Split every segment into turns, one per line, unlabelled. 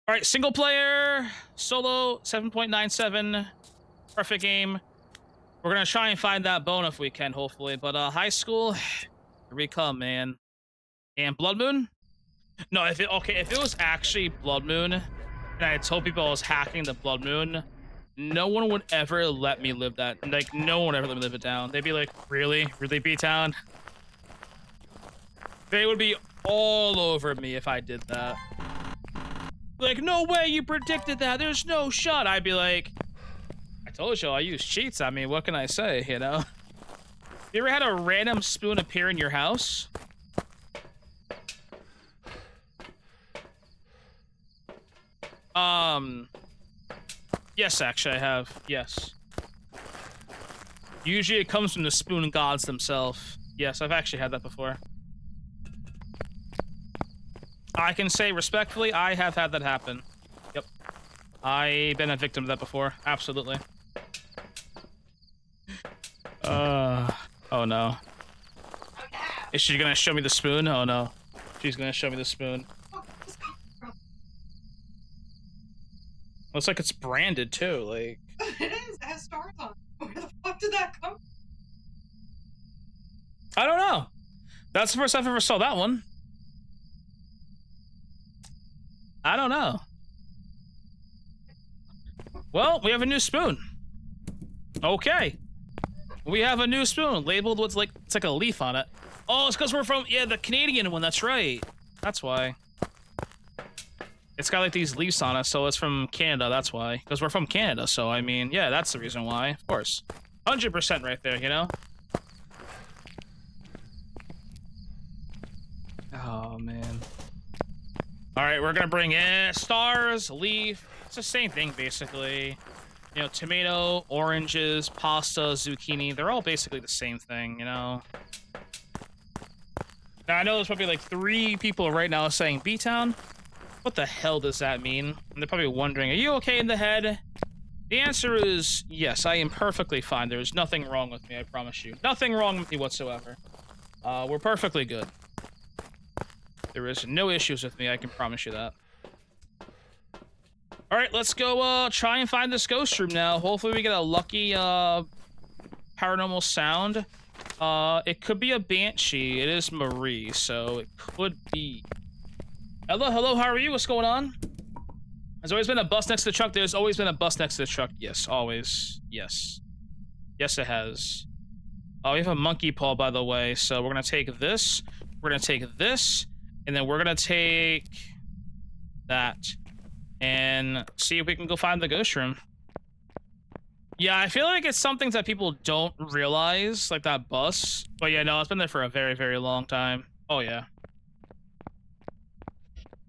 All right, single player, solo, 7.97, perfect game. We're gonna try and find that bone if we can, hopefully. But high school, here we come, man. And Blood Moon? No, if it was actually Blood Moon, and I told people I was hacking the Blood Moon, no one would ever let me live that. Like, no one would ever let me live it down. They'd be like, really, Btown? They would be all over me if I did that. Like, no way you predicted that. There's no shot. I'd be like, I told you I use cheats. I mean, what can I say, you know? You ever had a random spoon appear in your house? Yes, actually, I have. Yes. Usually it comes from the spoon gods themselves. Yes, I've actually had that before. I can say respectfully, I have had that happen. Yep. I've been a victim of that before. Absolutely. Oh no. Is she gonna show me the spoon? Oh no. She's gonna show me the spoon. Looks like it's branded too, like.
It is. It has stars on it. Where the fuck did that come from?
I don't know. That's the first I've ever saw that one. I don't know. Well, we have a new spoon. Okay. We have a new spoon labeled with like, it's like a leaf on it. Oh, it's because we're from, yeah, the Canadian one. That's right. That's why. It's got like these leaves on it, so it's from Canada. That's why. Because we're from Canada, so I mean, yeah, that's the reason why. Of course. 100% right there, you know? Oh, man. All right, we're gonna bring in stars, leaf. It's the same thing, basically. You know, tomato, oranges, pasta, zucchini. They're all basically the same thing, you know? Now, I know there's probably like 3 people right now saying B-Town. What the hell does that mean? And they're probably wondering, are you okay in the head? The answer is yes, I am perfectly fine. There's nothing wrong with me, I promise you. Nothing wrong with me whatsoever. We're perfectly good. There is no issues with me, I can promise you that. Alright, let's go try and find this ghost room now. Hopefully we get a lucky paranormal sound. It could be a banshee. It is Marie, so it could be. Hello, how are you? What's going on? There's always been a bus next to the truck. There's always been a bus next to the truck. Yes, always. Yes. Yes, it has. Oh, we have a monkey paw, by the way. So we're going to take this. We're going to take this. And then we're going to take that. And see if we can go find the ghost room. Yeah, I feel like it's something that people don't realize, like that bus. But yeah, no, it's been there for a very, very long time. Oh, yeah.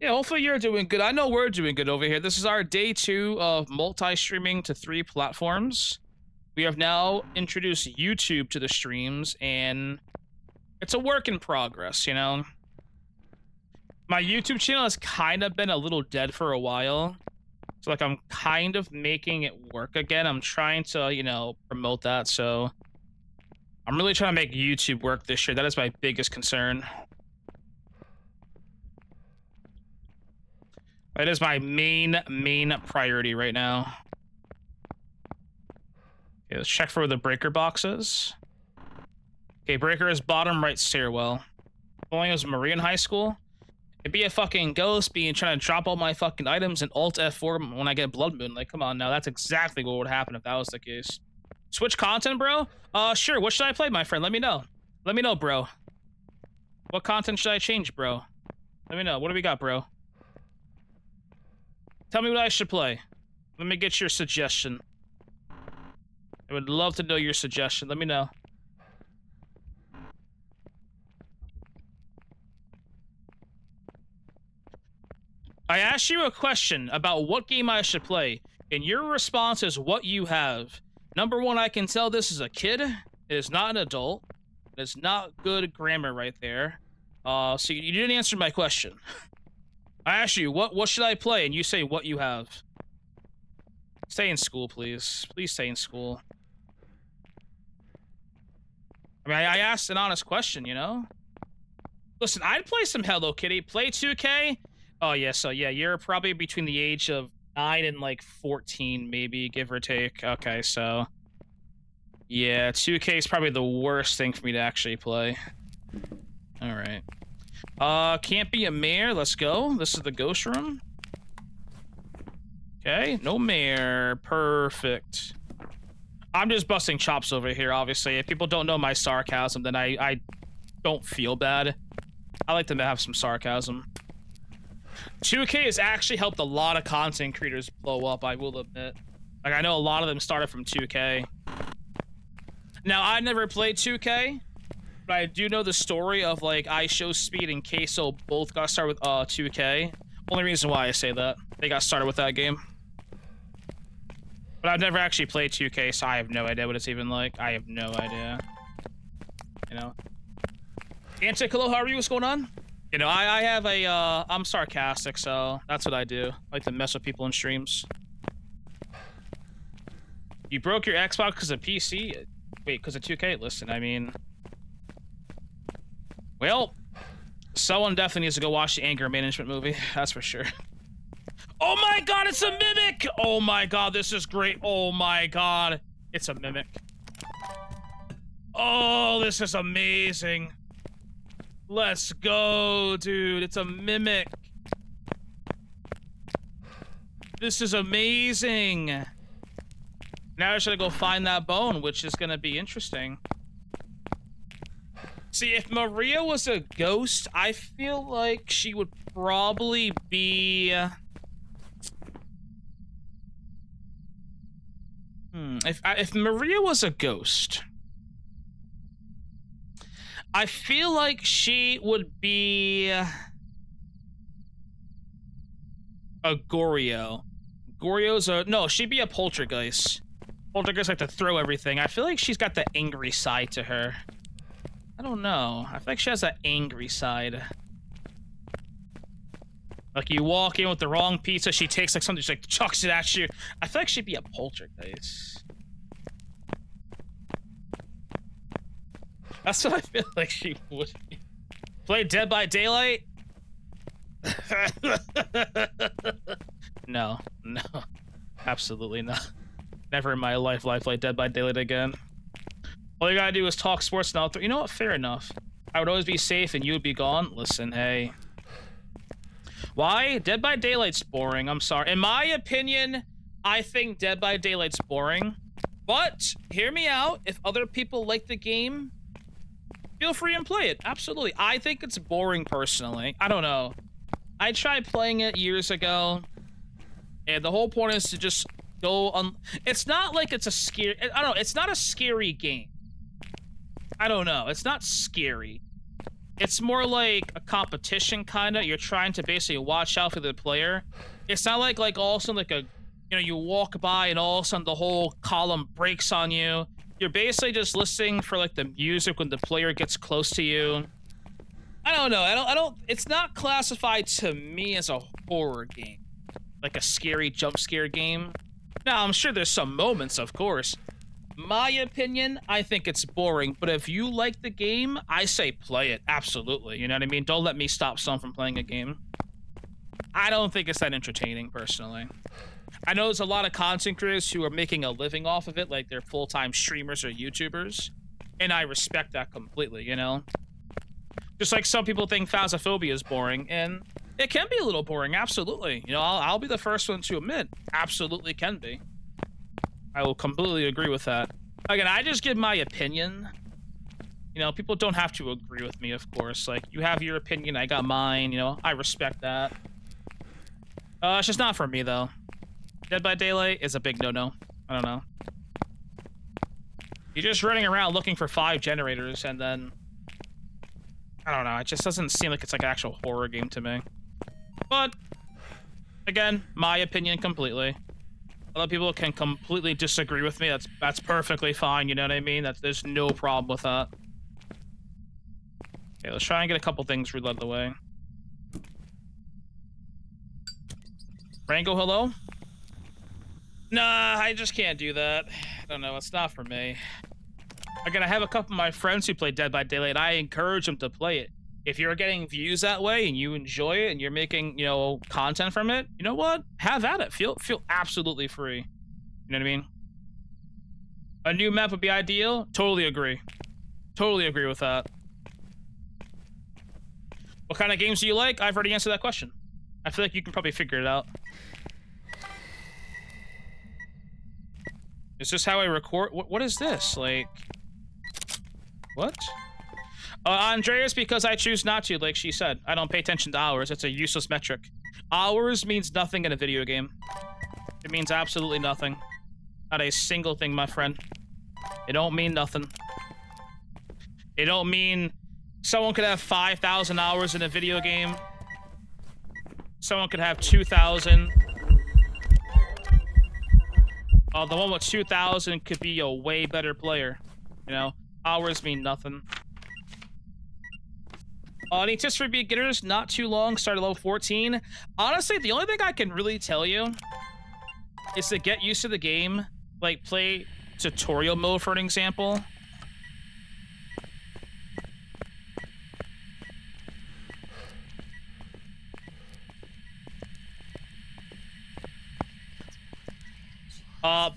Yeah, hopefully you're doing good. I know we're doing good over here. This is our day 2 of multi-streaming to 3 platforms. We have now introduced YouTube to the streams, and it's a work in progress, you know? My YouTube channel has kind of been a little dead for a while. So, like, I'm kind of making it work again. I'm trying to, you know, promote that, so... I'm really trying to make YouTube work this year. That is my biggest concern. That is my main priority right now. Okay, let's check for where the breaker box is. Okay, breaker is bottom right stairwell. Only was Marie in high school. It'd be a fucking ghost being trying to drop all my fucking items and Alt F4 when I get Blood Moon. Like, come on now, that's exactly what would happen if that was the case. Switch content, bro? Sure. What should I play, my friend? Let me know. Let me know, bro. What content should I change, bro? Let me know. What do we got, bro? Tell me what I should play. Let me get your suggestion. I would love to know your suggestion. Let me know. I asked you a question about what game I should play, and your response is what you have. Number 1, I can tell this is a kid. It is not an adult. It is not good grammar right there. So you didn't answer my question. I asked you, what should I play? And you say what you have. Stay in school, please. Please stay in school. I mean, I asked an honest question, you know? Listen, I'd play some Hello Kitty. Play 2K? Oh, yeah, so yeah, you're probably between the age of 9 and, like, 14, maybe, give or take. Okay, so... Yeah, 2K is probably the worst thing for me to actually play. Alright. Can't be a mayor, let's go. This is the ghost room. Okay, no mayor. Perfect. I'm just busting chops over here, obviously. If people don't know my sarcasm, then I don't feel bad. I like to have some sarcasm. 2K has actually helped a lot of content creators blow up, I will admit. Like, I know a lot of them started from 2K. Now, I never played 2K, but I do know the story of, like, iShowSpeed and Queso both got started with 2K. Only reason why I say that. They got started with that game. But I've never actually played 2K, so I have no idea what it's even like. I have no idea. You know? Antic, hello, how are you? What's going on? You know, I have a, I'm sarcastic, so that's what I do. I like to mess with people in streams. You broke your Xbox because of PC? Wait, because of 2K? Listen, I mean... Well, someone definitely needs to go watch the anger management movie. That's for sure. Oh my god, it's a mimic! Oh my god, this is great. Oh my god. It's a mimic. Oh, this is amazing. Let's go, dude. It's a mimic. This is amazing. Now I should go find that bone, which is gonna be interesting. See, if Maria was a ghost, I feel like she would probably be... If Maria was a ghost, I feel like she would be a Goryo. Goryo's a... No, she'd be a poltergeist. Poltergeists like to throw everything. I feel like she's got the angry side to her. I don't know. I feel like she has that angry side. Like, you walk in with the wrong pizza, she takes like something, she like chucks it at you. I feel like she'd be a poltergeist. That's what I feel like she would be. Play Dead by Daylight? No, no. Absolutely not. Never in my life will I play Dead by Daylight again. All you gotta do is talk sports now. You know what? Fair enough. I would always be safe and you would be gone. Listen, hey. Why? Dead by Daylight's boring. I'm sorry. In my opinion, I think Dead by Daylight's boring. But, hear me out. If other people like the game, feel free and play it. Absolutely. I think it's boring, personally. I don't know. I tried playing it years ago. And the whole point is to just go on... It's not like it's a scary... I don't know. It's not a scary game. I don't know. It's not scary. It's more like a competition, kind of. You're trying to basically watch out for the player. It's not like all of a sudden, like a... You know, you walk by and all of a sudden the whole column breaks on you. You're basically just listening for, like, the music when the player gets close to you. I don't know. I don't... It's not classified to me as a horror game. Like a scary jump scare game. Now, I'm sure there's some moments, of course. My opinion, I think it's boring, but if you like the game, I say play it. Absolutely. You know what I mean? Don't let me stop someone from playing a game. I don't think it's that entertaining, personally. I know there's a lot of content creators who are making a living off of it, like they're full-time streamers or YouTubers, and I respect that completely, you know? Just like some people think Phasmophobia is boring, and it can be a little boring, absolutely. You know, I'll be the first one to admit, absolutely can be. I will completely agree with that. Again, I just give my opinion. You know, people don't have to agree with me, of course. Like, you have your opinion, I got mine, you know, I respect that. It's just not for me, though. Dead by Daylight is a big no-no. I don't know. You're just running around looking for 5 generators, and then... I don't know, it just doesn't seem like it's like an actual horror game to me. But, again, my opinion completely. Other people can completely disagree with me. That's perfectly fine, you know what I mean? There's no problem with that. Okay, let's try and get a couple things read out of the way. Rango, hello? Nah, I just can't do that. I don't know, it's not for me. Again, I have a couple of my friends who play Dead by Daylight. I encourage them to play it. If you're getting views that way and you enjoy it and you're making, you know, content from it, you know what? Have at it. Feel absolutely free. You know what I mean? A new map would be ideal. Totally agree. Totally agree with that. What kind of games do you like? I've already answered that question. I feel like you can probably figure it out. Is this how I record? What is this? Like, what? Andreas, because I choose not to, like she said. I don't pay attention to hours. It's a useless metric. Hours means nothing in a video game. It means absolutely nothing. Not a single thing, my friend. It don't mean nothing. It don't mean someone could have 5,000 hours in a video game. Someone could have 2,000. The one with 2,000 could be a way better player. You know, hours mean nothing. Any tips for beginners? Not too long. Start at level 14. Honestly, the only thing I can really tell you is to get used to the game. Like, play tutorial mode, for an example.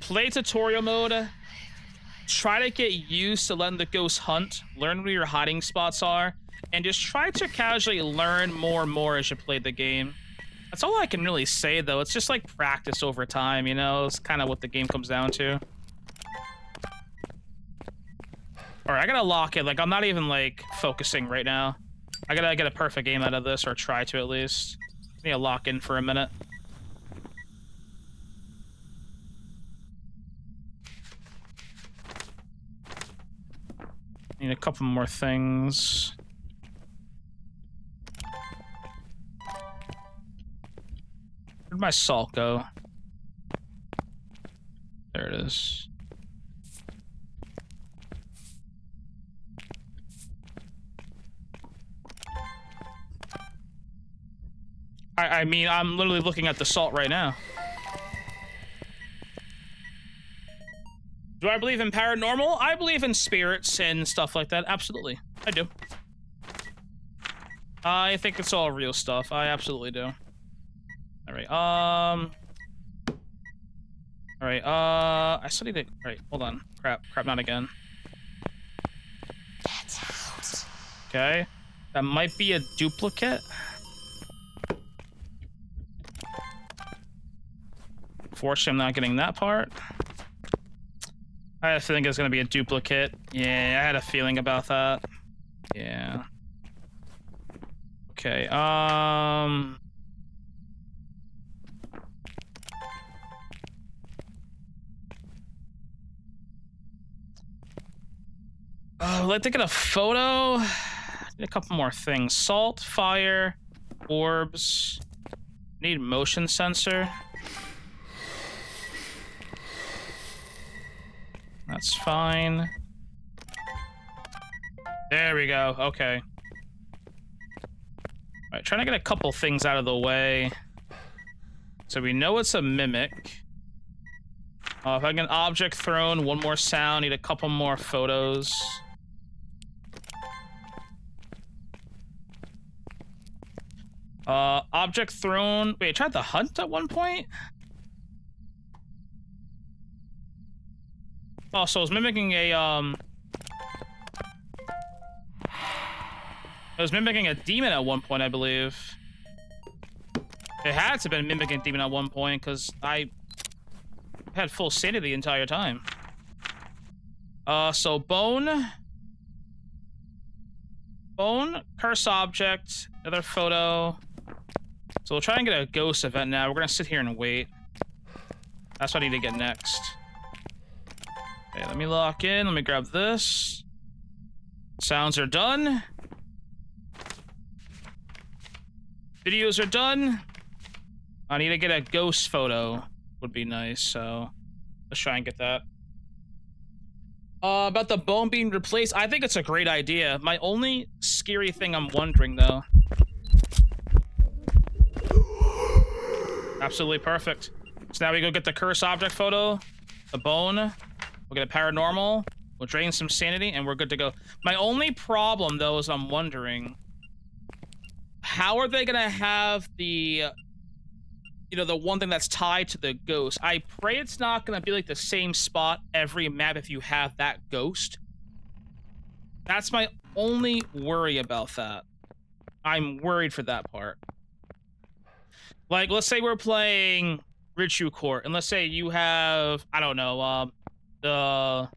Play tutorial mode. Try to get used to letting the ghost hunt. Learn where your hiding spots are. And just try to casually learn more and more as you play the game. That's all I can really say, though. It's just like practice over time, you know? It's kind of what the game comes down to. Alright, I gotta lock it. Like, I'm not even, like, focusing right now. I gotta get a perfect game out of this, or try to at least. I need to lock in for a minute. Need a couple more things. Where'd my salt go? There it is. I mean, I'm literally looking at the salt right now. Do I believe in paranormal? I believe in spirits and stuff like that. Absolutely. I do. I think it's all real stuff. I absolutely do. Alright, Alright, I still need to... Alright, hold on. Crap, not again.
Get out.
Okay. That might be a duplicate. Fortunately, I'm not getting that part. I had a feeling it was going to be a duplicate. Yeah, I had a feeling about that. Yeah. Okay, I'd like to get a photo. Need a couple more things. Salt, fire, orbs. Need motion sensor. That's fine. There we go. Okay. Alright, trying to get a couple things out of the way. So we know it's a mimic. If I get an object thrown, one more sound, need a couple more photos. Object thrown. Wait, I tried the hunt at one point? Oh, so I was mimicking a, I was mimicking a demon at one point, I believe. It had to have been mimicking a demon at one point, because I had full sanity the entire time. So bone. Bone, curse object, another photo. So we'll try and get a ghost event now. We're gonna sit here and wait. That's what I need to get next. Okay, let me lock in. Let me grab this. Sounds are done. Videos are done. I need to get a ghost photo. Would be nice, so let's try and get that. About the bone being replaced, I think it's a great idea. My only scary thing I'm wondering, though. Absolutely perfect. So now we go get the curse object photo, the bone. We'll get a paranormal. We'll drain some sanity, and we're good to go. My only problem, though, is I'm wondering, how are they gonna have the, the one thing that's tied to the ghost? I pray it's not gonna be like the same spot every map if you have that ghost. That's my only worry about that. I'm worried for that part. Like, let's say we're playing Richu Court, and let's say you have, I don't know, the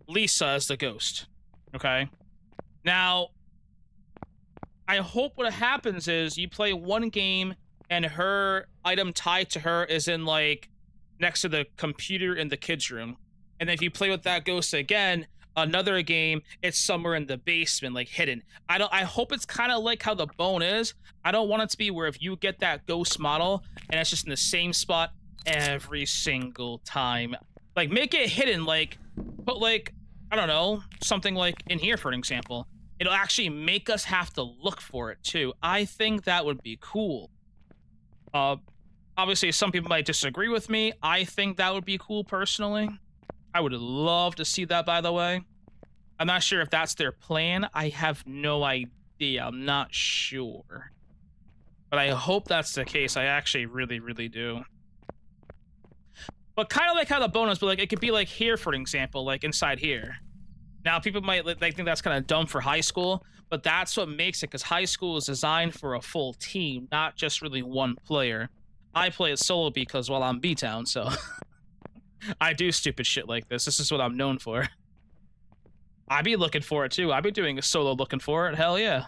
Lisa as the ghost. Okay? Now, I hope what happens is you play one game and her item tied to her is in, like, next to the computer in the kids' room. And if you play with that ghost again, another game, it's somewhere in the basement, like, hidden. I hope it's kind of like how the bone is. I don't want it to be where if you get that ghost model and it's just in the same spot every single time. Like, make it hidden, like, put, like, I don't know, something like in here, for an example. It'll actually make us have to look for it, too. I think that would be cool. Obviously, some people might disagree with me. I think that would be cool, personally. I would love to see that, by the way. I'm not sure if that's their plan. I have no idea. I'm not sure. But I hope that's the case. I actually really, really do. But kind of like how the bonus, but like it could be like here, for an example, like inside here. Now, people might think that's kind of dumb for high school, but that's what makes it, because high school is designed for a full team, not just really one player. I play it solo because, well, I'm Btown, so I do stupid shit like this. This is what I'm known for. I be looking for it, too. I be doing a solo looking for it. Hell yeah.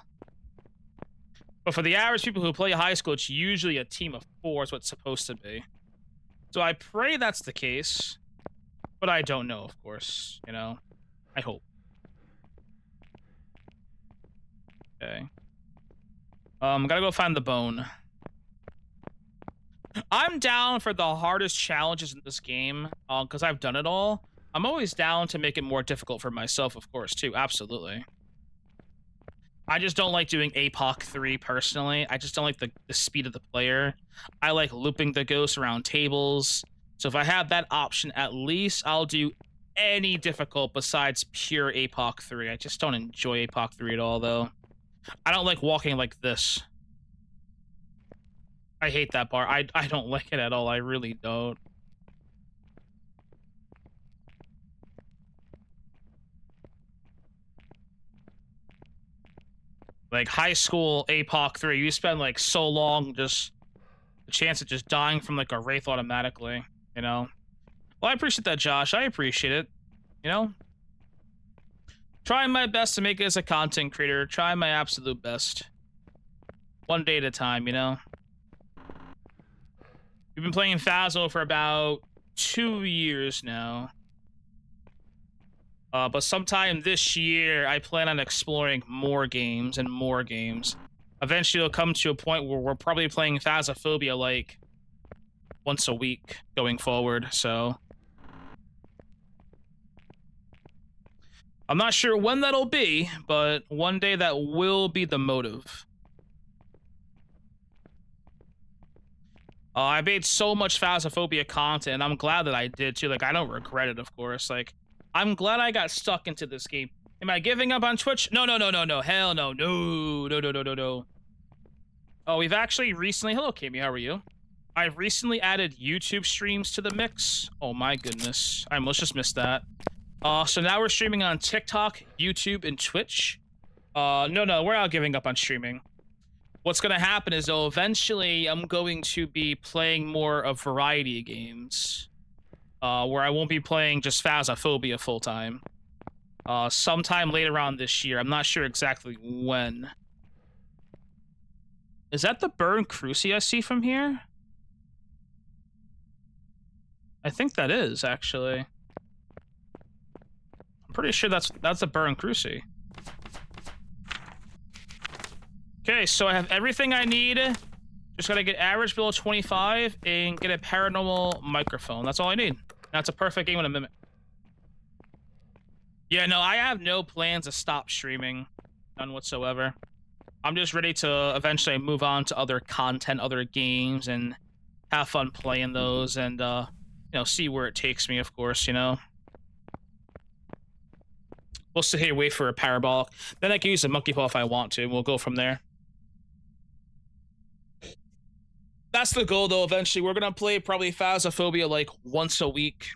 But for the average people who play high school, it's usually a team of 4 is what it's supposed to be. So I pray that's the case, but I don't know, of course, you know? I hope. Okay. Gotta go find the bone. I'm down for the hardest challenges in this game, because I've done it all. I'm always down to make it more difficult for myself, of course, too. Absolutely. I just don't like doing APOC 3 personally. I just don't like the speed of the player. I like looping the ghosts around tables. So if I have that option, at least I'll do any difficult besides pure APOC 3. I just don't enjoy APOC 3 at all, though. I don't like walking like this. I hate that part. I don't like it at all. I really don't. Like high school APOC 3, you spend like so long just the chance of just dying from like a wraith automatically, you know? Well, I appreciate that, Josh. I appreciate it. You know? Trying my best to make it as a content creator. Trying my absolute best. One day at a time, you know? We've been playing Phasmo for about 2 years now. But sometime this year, I plan on exploring more games and more games. Eventually, it'll come to a point where we're probably playing Phasmophobia like once a week going forward, so I'm not sure when that'll be, but one day that will be the motive. I made so much Phasmophobia content, and I'm glad that I did too. Like, I don't regret it, of course. Like, I'm glad I got stuck into this game. Am I giving up on Twitch? No, no, no, no, no. Hell no. No, no, no, no, no, no. Oh, we've actually recently... Hello, Kimmy. How are you? I've recently added YouTube streams to the mix. Oh, my goodness. I almost just missed that. So now we're streaming on TikTok, YouTube, and Twitch. No, we're not giving up on streaming. What's going to happen is, though, eventually I'm going to be playing more of variety games. Where I won't be playing just Phasmophobia full-time. Sometime later on this year. I'm not sure exactly when. Is that the Burn Cruci I see from here? I think that is, actually. I'm pretty sure that's the Burn Cruci. Okay, so I have everything I need. Just gotta get average below 25 and get a paranormal microphone. That's all I need. That's a perfect game in a minute. Yeah, no, I have no plans to stop streaming. None whatsoever. I'm just ready to eventually move on to other content, other games, and have fun playing those and, you know, see where it takes me, of course, you know? We'll sit here, wait for a parabolic. Then I can use a monkey paw if I want to, and we'll go from there. That's the goal, though. Eventually, we're gonna play probably Phasmophobia like once a week.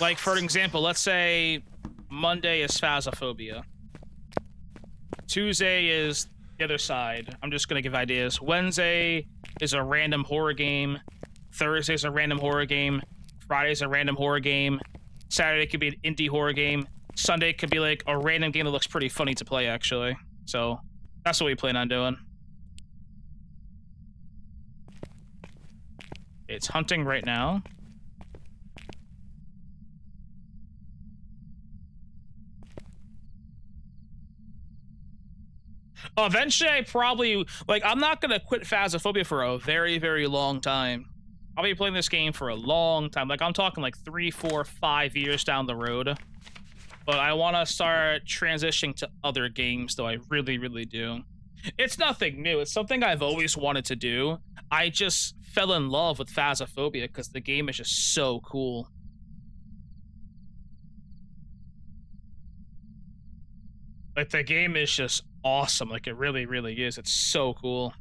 Like, for example, let's say Monday is Phasmophobia. Tuesday is the other side. I'm just gonna give ideas. Wednesday is a random horror game. Thursday's a random horror game. Friday's a random horror game. Saturday could be an indie horror game. Sunday could be like a random game that looks pretty funny to play, actually. So that's what we plan on doing. It's hunting right now. Eventually, I probably, like, I'm not gonna quit Phasmophobia for a very, very long time. I'll be playing this game for a long time. Like, I'm talking like 3, 4, 5 years down the road. But I want to start transitioning to other games, though. I really, really do. It's nothing new. It's something I've always wanted to do. I just fell in love with Phasmophobia because the game is just so cool. Like, the game is just awesome. Like, it really, really is. It's so cool.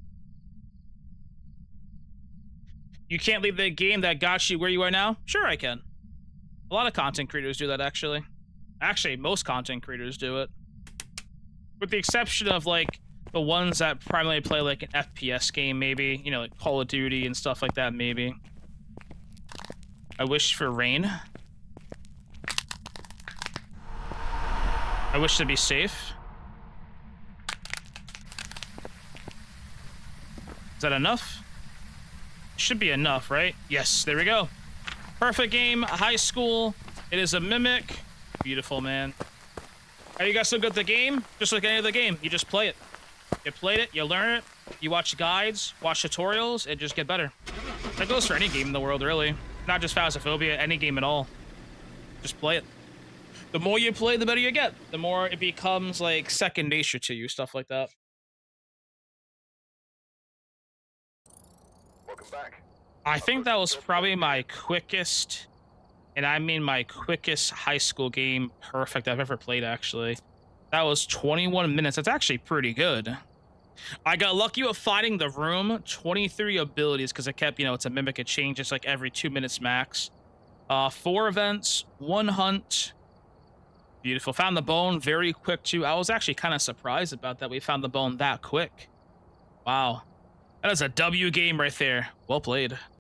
You can't leave the game that got you where you are now? Sure, I can. A lot of content creators do that, actually. Actually, most content creators do it. With the exception of, like, the ones that primarily play, like, an FPS game, maybe. You know, like Call of Duty and stuff like that, maybe. I wish for rain. I wish to be safe. Is that enough? Should be enough, right? Yes, there we go. Perfect game, high school. It is a mimic. Beautiful, man. Are you guys so good at the game? Just like any other game, you just play it. You played it, you learn it, you watch guides, watch tutorials, and just get better. That goes for any game in the world, really. Not just Phasmophobia, any game at all. Just play it. The more you play, the better you get. The more it becomes, like, second nature to you, stuff like that.
Welcome back.
I think that was probably my quickest, and I mean my quickest high school game perfect I've ever played, actually. That was 21 minutes. That's actually pretty good. I got lucky with finding the room. 23 abilities, because it kept, you know, it's a mimic. It changes like every 2 minutes max. 4 events, 1 hunt. Beautiful. Found the bone very quick, too. I was actually kind of surprised about that. We found the bone that quick. Wow. That is a W game right there. Well played.